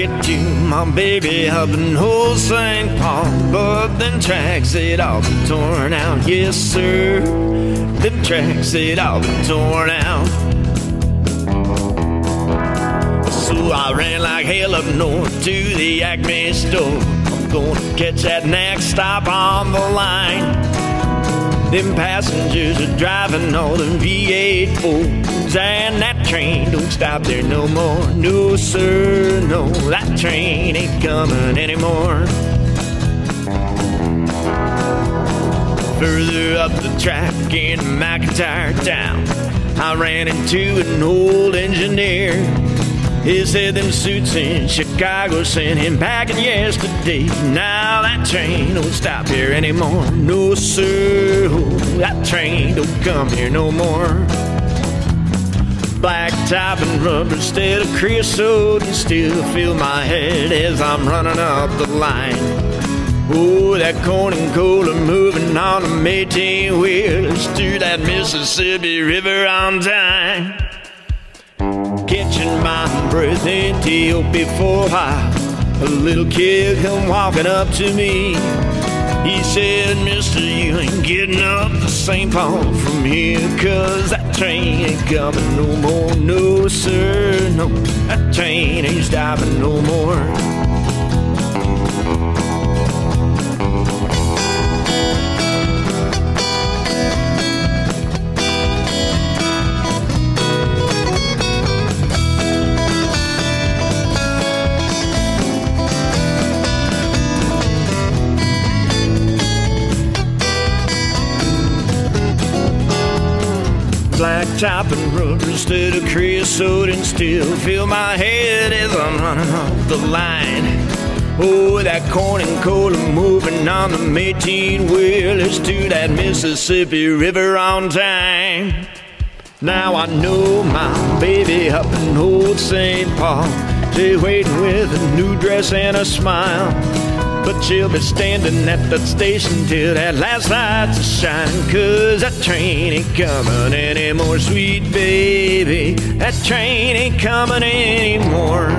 get to my baby up in old St. Paul, but them tracks, it all been torn out. Yes, sir, them tracks, it all been torn out. So I ran like hell up north to the Acme store. I'm gonna catch that next stop on the line. Them passengers are driving all them V8 Fords, and that train don't stop there no more. No, sir, no, that train ain't coming anymore. Further up the track in McIntyre town, I ran into an old engineer. He said them suits in Chicago sent him packing yesterday. Now that train don't stop here anymore. No, sir, that train don't come here no more. Black top and rubber instead of creosote, and still feel my head as I'm running up the line. Oh, that corn and coal are moving on them 18 wheelers through that Mississippi River on time. Catching my breath in Ethiopia for a while, a little kid come walking up to me. He said, mister, you ain't getting up to St. Paul from here, 'cause that train ain't coming no more. No, sir, no, that train ain't stopping no more. Black top and rubber instead of creosote, and still feel my head as I'm running off the line. Oh, that corn and coal are moving on the 18-wheelers to that Mississippi River on time. Now I know my baby up in old St. Paul, she's waiting with a new dress and a smile. But she'll be standing at that station till that last light's shining, 'cause that train ain't coming anymore, sweet baby. That train ain't coming anymore.